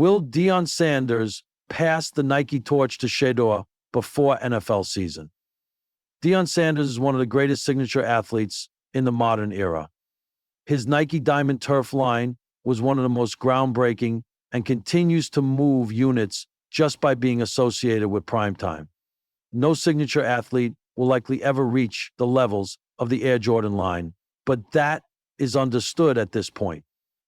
Will Deion Sanders pass the Nike torch to Shedeur before NFL season? Deion Sanders is one of the greatest signature athletes in the modern era. His Nike Diamond Turf line was one of the most groundbreaking and continues to move units just by being associated with primetime. No signature athlete will likely ever reach the levels of the Air Jordan line, but that is understood at this point.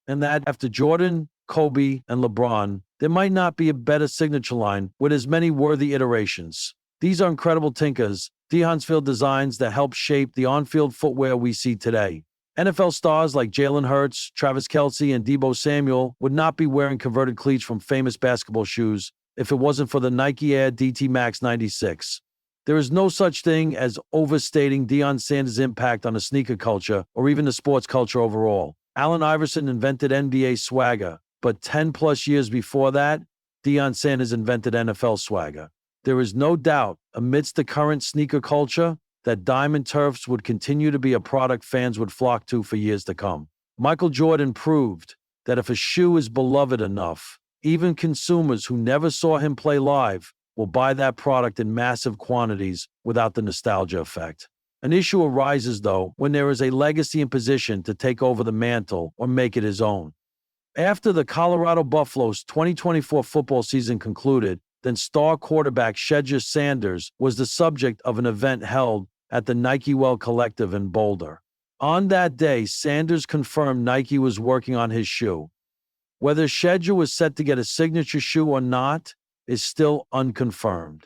And that after Jordan, Kobe, and LeBron, there might not be a better signature line with as many worthy iterations. These are incredible tinkers, Deion's field designs that help shape the on-field footwear we see today. NFL stars like Jalen Hurts, Travis Kelce, and Deebo Samuel would not be wearing converted cleats from famous basketball shoes if it wasn't for the Nike Air DT Max 96. There is no such thing as overstating Deion Sanders' impact on the sneaker culture or even the sports culture overall. Allen Iverson invented NBA swagger, but 10-plus years before that, Deion Sanders invented NFL swagger. There is no doubt, amidst the current sneaker culture, that Diamond Turfs would continue to be a product fans would flock to for years to come. Michael Jordan proved that if a shoe is beloved enough, even consumers who never saw him play live will buy that product in massive quantities without the nostalgia effect. An issue arises, though, when there is a legacy in position to take over the mantle or make it his own. After the Colorado Buffaloes' 2024 football season concluded, then star quarterback Shedeur Sanders was the subject of an event held at the Nike Well Collective in Boulder. On that day, Sanders confirmed Nike was working on his shoe. Whether Shedeur was set to get a signature shoe or not is still unconfirmed.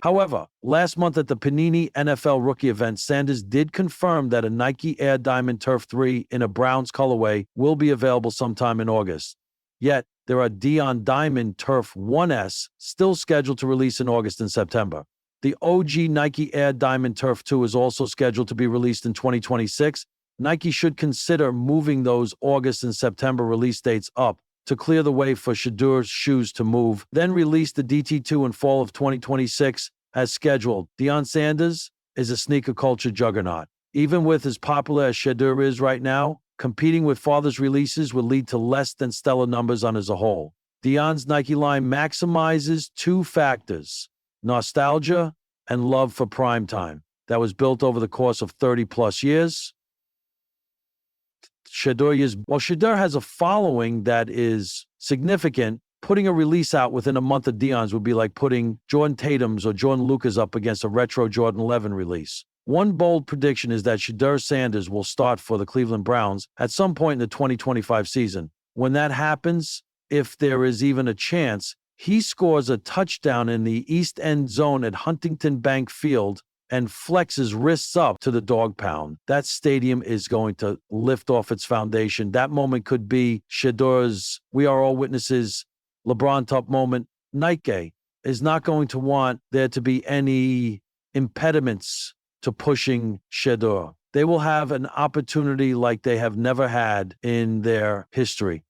However, last month at the Panini NFL rookie event, Sanders did confirm that a Nike Air Diamond Turf 3 in a Browns colorway will be available sometime in August. Yet, there are Deion Diamond Turf 1S still scheduled to release in August and September. The OG Nike Air Diamond Turf 2 is also scheduled to be released in 2026. Nike should consider moving those August and September release dates up to clear the way for Shedeur's shoes to move, then release the DT2 in fall of 2026 as scheduled. Deion Sanders is a sneaker culture juggernaut. Even with as popular as Shedeur is right now, competing with father's releases would lead to less than stellar numbers on as a whole. Deion's Nike line maximizes two factors: nostalgia and love for primetime that was built over the course of 30-plus years. Shedeur has a following that is significant. Putting a release out within a month of Deion's would be like putting Jordan Tatum's or Jordan Lucas up against a retro Jordan 11 release. One bold prediction is that Shedeur Sanders will start for the Cleveland Browns at some point in the 2025 season. When that happens, if there is even a chance, he scores a touchdown in the East End zone at Huntington Bank Field and flexes wrists up to the dog pound. That stadium is going to lift off its foundation. That moment could be Shedeur's We Are All Witnesses LeBron top moment. Nike is not going to want there to be any impediments to pushing Shedeur. They will have an opportunity like they have never had in their history.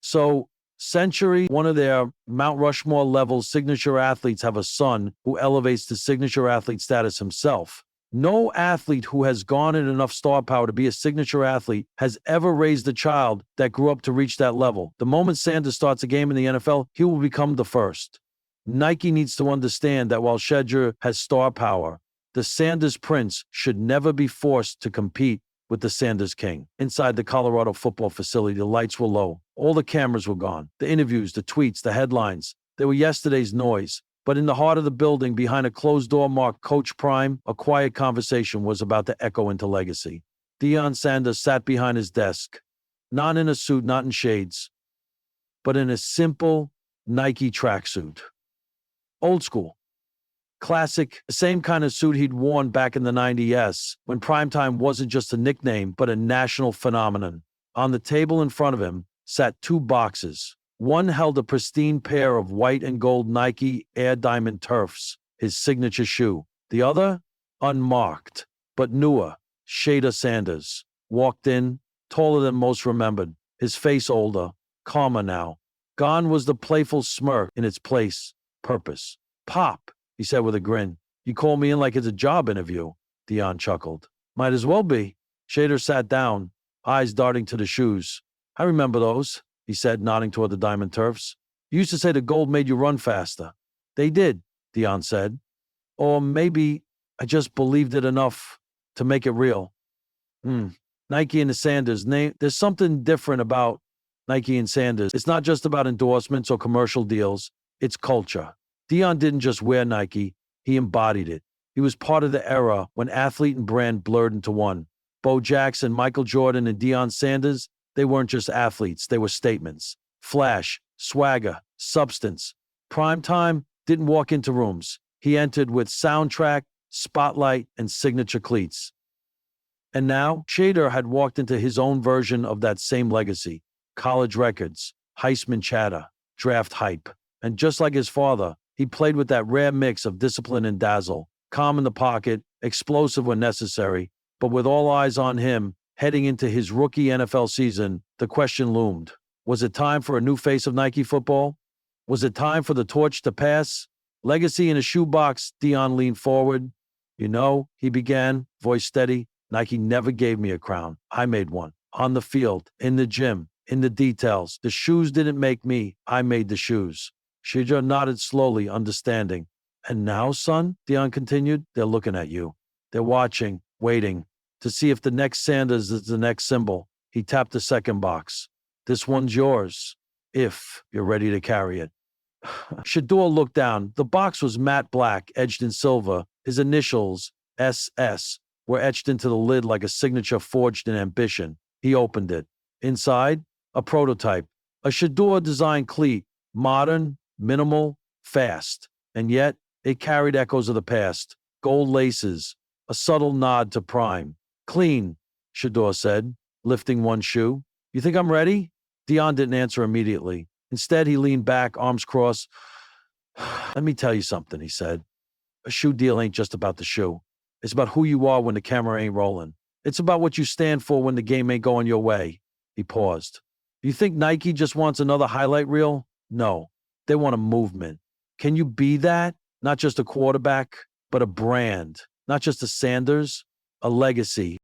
So, Century, one of their Mount Rushmore level signature athletes, have a son who elevates to signature athlete status himself. No athlete who has garnered enough star power to be a signature athlete has ever raised a child that grew up to reach that level. The moment Sanders starts a game in the NFL, he will become the first. Nike needs to understand that while Shedeur has star power, the Sanders Prince should never be forced to compete with the Sanders King. Inside the Colorado football facility, the lights were low. All the cameras were gone. The interviews, the tweets, the headlines, they were yesterday's noise. But in the heart of the building, behind a closed door marked Coach Prime, a quiet conversation was about to echo into legacy. Deion Sanders sat behind his desk, not in a suit, not in shades, but in a simple Nike tracksuit. Old school. Classic, the same kind of suit he'd worn back in the 90s when primetime wasn't just a nickname, but a national phenomenon. On the table in front of him sat two boxes. One held a pristine pair of white and gold Nike Air Diamond Turfs, his signature shoe. The other, unmarked, but newer, Shedeur Sanders. Walked in, taller than most remembered, his face older, calmer now. Gone was the playful smirk, in its place, purpose. "Pop," he said with a grin. "You call me in like it's a job interview." Deion chuckled. "Might as well be." Shedeur sat down, eyes darting to the shoes. "I remember those. he said, nodding toward the diamond turfs. You used to say the gold made you run faster. They did, Deion said. Or maybe I just believed it enough to make it real. Nike and the Sanders name. There's something different about Nike and Sanders. It's not just about endorsements or commercial deals. It's culture. Deion didn't just wear Nike. He embodied it. He was part of the era when athlete and brand blurred into one. Bo Jackson, Michael Jordan, and Deion Sanders, they weren't just athletes. They were statements. Flash, swagger, substance. Prime time didn't walk into rooms. He entered with soundtrack, spotlight, and signature cleats. And now, Shedeur had walked into his own version of that same legacy. College records, Heisman chatter, draft hype. And just like his father, he played with that rare mix of discipline and dazzle, calm in the pocket, explosive when necessary. But with all eyes on him, heading into his rookie NFL season, the question loomed. Was it time for a new face of Nike football? Was it time for the torch to pass? Legacy in a shoebox, Deion leaned forward. You know, he began, voice steady, Nike never gave me a crown. I made one. On the field, in the gym, in the details. The shoes didn't make me. I made the shoes. Shedeur nodded slowly, understanding. And now, son, Deion continued, they're looking at you. They're watching, waiting, to see if the next Sanders is the next symbol. He tapped the second box. This one's yours, if you're ready to carry it. Shedeur looked down. The box was matte black, edged in silver. His initials, SS, were etched into the lid like a signature forged in ambition. He opened it. Inside, a prototype, a Shedeur-designed cleat, modern, minimal, fast. And yet, it carried echoes of the past. Gold laces, a subtle nod to prime. Clean, Shedeur said, lifting one shoe. You think I'm ready? Deion didn't answer immediately. Instead, he leaned back, arms crossed. Let me tell you something, he said. A shoe deal ain't just about the shoe. It's about who you are when the camera ain't rolling. It's about what you stand for when the game ain't going your way. He paused. Do you think Nike just wants another highlight reel? No. They want a movement. Can you be that? Not just a quarterback, but a brand. Not just a Sanders, a legacy.